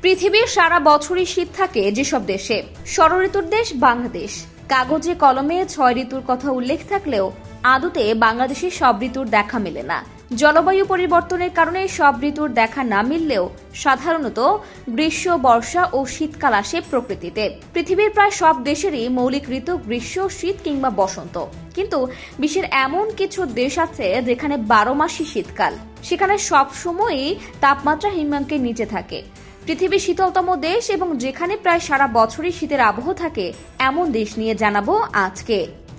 পৃথিবীর সারা বছরই শীত থাকে যেসব দেশে। ষড়ঋতুর দেশ বাংলাদেশ। কাগজে কলমে 6 ঋতুর কথা উল্লেখ থাকলেও আদতে বাংলাদেশে সব ঋতুর দেখা মেলে না। জলবায়ু পরিবর্তনের কারণে সব ঋতুর দেখা না মিললেও সাধারণত গ্রীষ্ম, বর্ষা ও শীতকাল আসে প্রকৃতিতে। পৃথিবীর প্রায় সব দেশেরই মৌলিক ঋতু গ্রীষ্ম, শীত কিংবা বসন্ত। কিন্তু বিশ্বের এমন কিছু দেশ আছে যেখানে 12 মাসই শীতকাল। সেখানে সব সময়ই তাপমাত্রা হিমাঙ্কের নিচে থাকে। পৃথিবীর শীতলতম দেশ এবং যেখানে প্রায় সারা বছরই শীতের আবহ থাকে এমন দেশ নিয়ে জানাবো আজকে।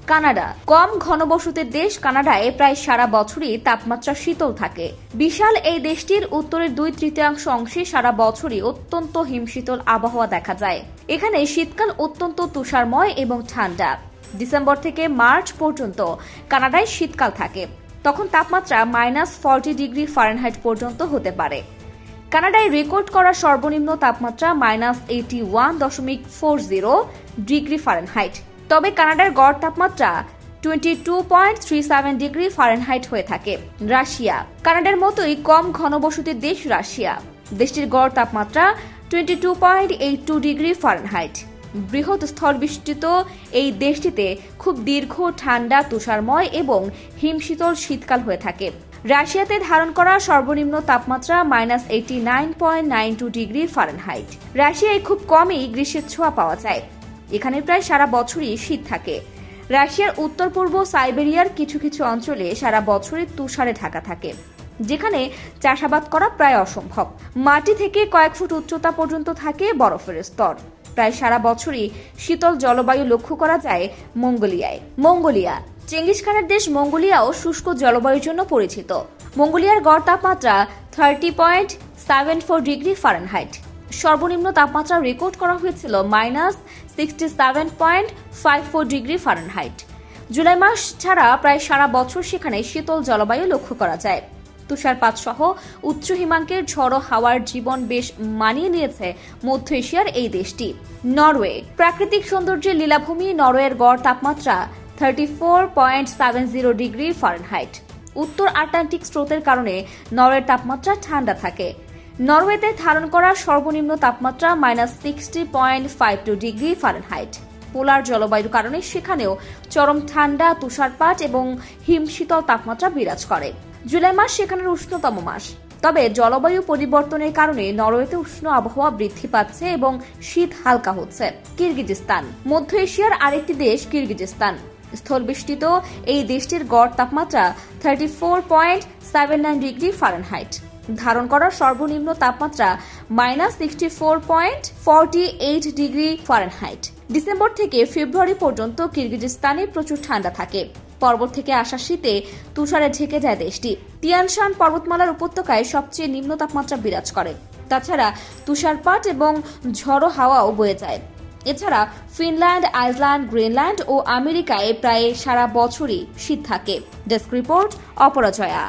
কানাডা। কম ঘনবসতির দেশ কানাডায় প্রায় সারা বছরই তাপমাত্রা শীতল থাকে। বিশাল এই দেশটির উত্তরের 2/3 অংশে সারা বছরই অত্যন্ত হিমশীতল আবহাওয়া দেখা যায়। এখানে শীতকাল অত্যন্ত তুষারময় এবং ঠান্ডা। ডিসেম্বর থেকে মার্চ পর্যন্ত কানাডায় শীতকাল থাকে। তখন তাপমাত্রা -40 ডিগ্রি ফারেনহাইট পর্যন্ত হতে পারে। কানাডায় রেকর্ড করা সর্বনিম্ন তাপমাত্রা -81.40 ডিগ্রি ফারেনহাইট। তবে কানাডার গড় তাপমাত্রা 22.37 ডিগ্রি ফারেনহাইট হয়ে থাকে। রাশিয়া। কানাডার মতোই কম ঘনবসতির দেশ রাশিয়া। দেশটির গড় তাপমাত্রা 22.82 ডিগ্রি ফারেনহাইট। বৃহৎ স্থলবেষ্টিত এই দেশটিতে খুব দীর্ঘ, ঠান্ডা, তুষারময় এবং হিমশীতল শীতকাল হয়ে থাকে। রাশিয়াতে ধারণ করা সর্বনিম্ন তাপমাত্রা -89.92 ডিগ্রি ফারেনহাইট। রাশিয়ায় খুব কমই গ্রীষ্মের ছোঁয়া পাওয়া যায়। এখানে প্রায় সারা বছরই শীত থাকে। রাশিয়ার উত্তর পূর্ব সাইবেরিয়ার কিছু কিছু অঞ্চলে সারা বছরই তুষারে ঢাকা থাকে, যেখানে চাষাবাদ করা প্রায় অসম্ভব। মাটি থেকে কয়েক ফুট উচ্চতা পর্যন্ত থাকে বরফের স্তর। প্রায় সারা বছরই শীতল জলবায়ু লক্ষ্য করা যায় মঙ্গোলিয়ায়। মঙ্গোলিয়া। চেঙ্গিস খানের দেশ মঙ্গোলিয়াও শুষ্ক জলবায়ুর জন্য পরিচিত। মঙ্গোলিয়ার গড় তাপমাত্রা 30.74 ডিগ্রি ফারেনহাইট। সর্বনিম্ন তাপমাত্রা রেকর্ড করা হয়েছিল -67.54 ডিগ্রি ফারেনহাইট। জুলাই মাস ছাড়া প্রায় সারা বছর সেখানে শীতল জলবায়ু লক্ষ্য করা যায়। তুষারপাত সহ উচ্চ হিমাঙ্কের ঝড়ো হাওয়ার জীবন বেশ মানিয়ে নিয়েছে মধ্য এশিয়ার এই দেশটি। নরওয়ে। প্রাকৃতিক সৌন্দর্যের লীলাভূমি নরওয়ের গড় তাপমাত্রা 34.70 ডিগ্রি ফারেনহাইট। উত্তর আটলান্টিক স্রোতের কারণে নরওয়ের তাপমাত্রা ঠান্ডা থাকে। নরওয়েতে ধারণ করা সর্বনিম্ন তাপমাত্রা -60.52 ডিগ্রি ফারেনহাইট। পোলার জলবায়ুর কারণে সেখানেও চরম ঠান্ডা, তুষারপাত এবং হিমশীতল তাপমাত্রা বিরাজ করে। জুলাই মাস সেখানের উষ্ণতম মাস। তবে জলবায়ু পরিবর্তনের কারণে নরওয়েতে উষ্ণ আবহাওয়া বৃদ্ধি পাচ্ছে এবং শীত হালকা হচ্ছে। কিরগিজস্তান। মধ্য এশিয়ার আরেকটি দেশ কিরগিজস্তান। স্থলবেষ্টিত এই দেশটির গড় তাপমাত্রা 34.79 ডিগ্রি ফারেনহাইট। ধারণ করা সর্বনিম্ন তাপমাত্রা -64.48 ডিগ্রি ফারেনহাইট। ডিসেম্বর থেকে ফেব্রুয়ারি পর্যন্ত কিরগিজস্তানে প্রচুর ঠান্ডা থাকে। পর্বত থেকে আসা শীতে তুষারে ঢেকে যায় দেশটি। তিয়ানশান পর্বতমালার উপত্যকায় সবচেয়ে নিম্ন তাপমাত্রা বিরাজ করে। তাছাড়া তুষারপাত এবং ঝড়ো হাওয়াও বয়ে যায়। এছাড়া ফিনল্যান্ড, আইসল্যান্ড, গ্রিনল্যান্ড ও আমেরিকায় প্রায় সারা বছরই শীত থাকে। Desk report, অপরাজয়া।